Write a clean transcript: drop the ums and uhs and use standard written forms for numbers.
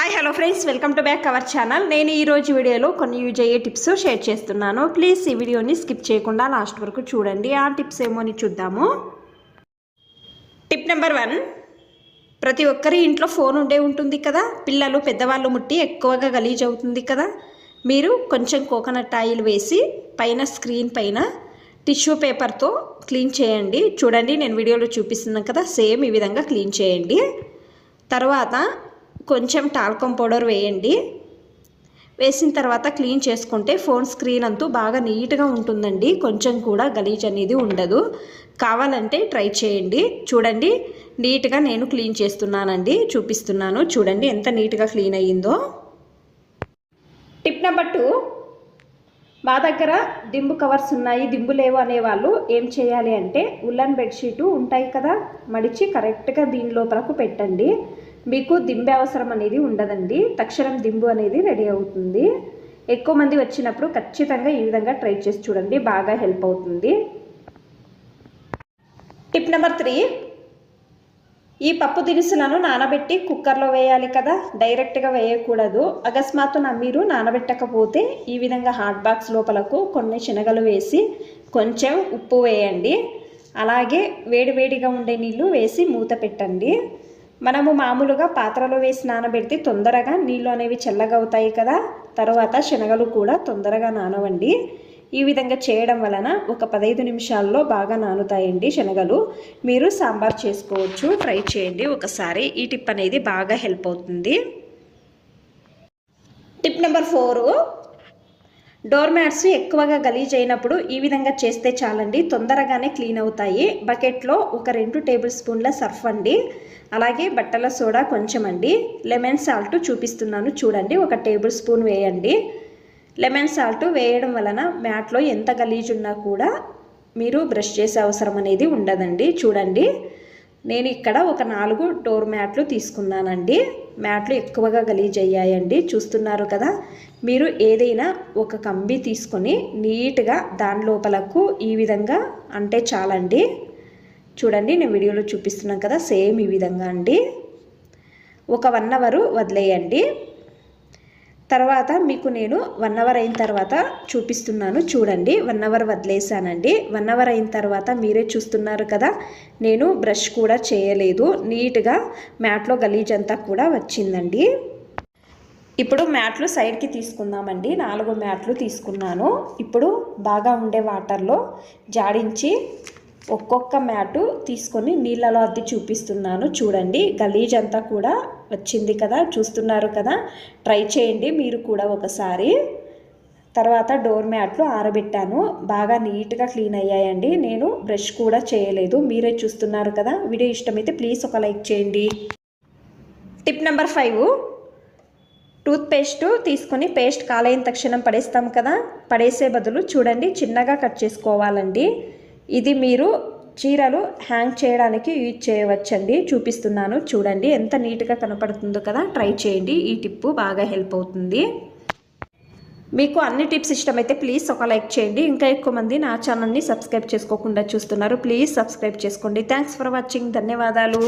Hi hello friends, welcome to back our channel. నేను ఈరోజు వీడియోలో కొన్ని యూజ్ అయ్యే టిప్స్ షేర్ చేస్తున్నాను. ప్లీజ్ ఈ వీడియోని స్కిప్ చేయకుండా లాస్ట్ వరకు చూడండి. ఆ టిప్స్ ఏమో అని చూద్దాము. టిప్ నెంబర్ 1, ప్రతి ఒక్కరి ఇంట్లో ఫోన్ ఉంటుంది కదా. పిల్లలు పెద్దవాళ్ళు ముట్టి ఎక్కువగా గలీజ్ అవుతుంది కదా. మీరు కొంచెం కోకోనట్ ఆయిల్ వేసి పైన స్క్రీన్ పైన టిష్యూ పేపర్తో క్లీన్ చేయండి. చూడండి, నేను వీడియోలో చూపిస్తున్నాను కదా, సేమ్ ఈ విధంగా క్లీన్ చేయండి. తర్వాత కొంచెం టాల్కమ్ పౌడర్ వేయండి. వేసిన తర్వాత క్లీన్ చేసుకుంటే ఫోన్ స్క్రీన్ అంతా బాగా నీట్గా ఉంటుందండి. కొంచెం కూడా గలీజ్ అనేది ఉండదు. కావాలంటే ట్రై చేయండి. చూడండి, నీట్గా నేను క్లీన్ చేస్తున్నానండి, చూపిస్తున్నాను. చూడండి ఎంత నీట్గా క్లీన్ అయ్యిందో. టిప్ నెంబర్ 2, మా దగ్గర దింబు కవర్స్ ఉన్నాయి, దింబు లేవు అనేవాళ్ళు ఏం చేయాలి అంటే ఉల్లన్ బెడ్షీటు ఉంటాయి కదా, మడిచి కరెక్ట్గా దీని లోపలకు పెట్టండి. మీకు దింబు అవసరం అనేది ఉండదండి. తక్షణం దింబు అనేది రెడీ అవుతుంది. ఎక్కువ మంది వచ్చినప్పుడు ఖచ్చితంగా ఈ విధంగా ట్రై చేసి చూడండి, బాగా హెల్ప్ అవుతుంది. టిప్ నెంబర్ 3, ఈ పప్పు దినుసులను నానబెట్టి కుక్కర్లో వేయాలి కదా, డైరెక్ట్గా వేయకూడదు. అకస్మాత్తు మీరు నానబెట్టకపోతే ఈ విధంగా హాట్ బాక్స్ లోపలకు కొన్ని శనగలు వేసి కొంచెం ఉప్పు వేయండి. అలాగే వేడివేడిగా ఉండే నీళ్ళు వేసి మూత పెట్టండి. మనము మామూలుగా పాత్రలో వేసి నానబెడితే తొందరగా నీళ్ళు అనేవి చల్లగా అవుతాయి కదా. తర్వాత శనగలు కూడా తొందరగా నానవండి. ఈ విధంగా చేయడం వలన ఒక 15 నిమిషాల్లో బాగా నానుతాయండి శనగలు. మీరు సాంబార్ చేసుకోవచ్చు, ట్రై చేయండి ఒకసారి. ఈ టిప్ అనేది బాగా హెల్ప్ అవుతుంది. టిప్ నెంబర్ 4, డోర్ మ్యాట్స్ ఎక్కువగా గలీజ్ అయినప్పుడు ఈ విధంగా చేస్తే చాలండి, తొందరగానే క్లీన్ అవుతాయి. బకెట్లో ఒక 2 టేబుల్ స్పూన్ల సర్ఫ్ అండి, అలాగే బట్టల సోడా కొంచెం అండి, లెమన్ సాల్ట్ చూపిస్తున్నాను చూడండి, 1 టేబుల్ స్పూన్ వేయండి. లెమన్ సాల్ట్ వేయడం వలన మ్యాట్లో ఎంత గలీజ్ ఉన్నా కూడా మీరు బ్రష్ చేసే అవసరం అనేది ఉండదండి. చూడండి, నేను ఇక్కడ ఒక 4 డోర్ మ్యాట్లు తీసుకున్నానండి. మ్యాట్లు ఎక్కువగా గలీజ్ అయ్యాయండి, చూస్తున్నారు కదా. మీరు ఏదైనా ఒక కంబి తీసుకొని నీట్గా దాని లోపలకు ఈ విధంగా అంటే చాలండి. చూడండి, నేను వీడియోలో చూపిస్తున్నాను కదా, సేమ్ ఈ విధంగా అండి. ఒక 1 అవర్ వదిలేయండి. తర్వాత మీకు నేను 1 అవర్ అయిన తర్వాత చూపిస్తున్నాను చూడండి. 1 అవర్ వదిలేసానండి. 1 అవర్ అయిన తర్వాత మీరే చూస్తున్నారు కదా, నేను బ్రష్ కూడా చేయలేదు. నీట్గా మ్యాట్లో గలీజ్ అంతా కూడా వచ్చిందండి. ఇప్పుడు మ్యాట్లు సైడ్కి తీసుకుందామండి. 4 మ్యాట్లు తీసుకున్నాను. ఇప్పుడు బాగా ఉండే వాటర్లో జాడించి ఒక్కొక్క మ్యాటు తీసుకొని నీళ్ళలో అద్ది చూపిస్తున్నాను చూడండి. గలీజ్ అంతా కూడా వచ్చింది కదా, చూస్తున్నారు కదా. ట్రై చేయండి మీరు కూడా ఒకసారి. తర్వాత డోర్ మ్యాట్లు ఆరబెట్టాను, బాగా నీట్గా క్లీన్ అయ్యాయండి. నేను బ్రష్ కూడా చేయలేదు, మీరే చూస్తున్నారు కదా. వీడియో ఇష్టమైతే ప్లీజ్ ఒక లైక్ చేయండి. టిప్ నెంబర్ 5, టూత్ పేస్ట్ తీసుకొని పేస్ట్ కాలైన తక్షణం పడేస్తాం కదా, పడేసే బదులు చూడండి చిన్నగా కట్ చేసుకోవాలండి. ఇది మీరు చీరలు హ్యాంగ్ చేయడానికి యూజ్ చేయవచ్చండి, చూపిస్తున్నాను చూడండి ఎంత నీట్గా కనపడుతుందో కదా. ట్రై చేయండి, ఈ టిప్పు బాగా హెల్ప్ అవుతుంది. మీకు అన్ని టిప్స్ ఇష్టమైతే ప్లీజ్ ఒక లైక్ చేయండి. ఇంకా ఎక్కువ మంది నా ఛానల్ని సబ్స్క్రైబ్ చేసుకోకుండా చూస్తున్నారు, ప్లీజ్ సబ్స్క్రైబ్ చేసుకోండి. థ్యాంక్స్ ఫర్ వాచింగ్, ధన్యవాదాలు.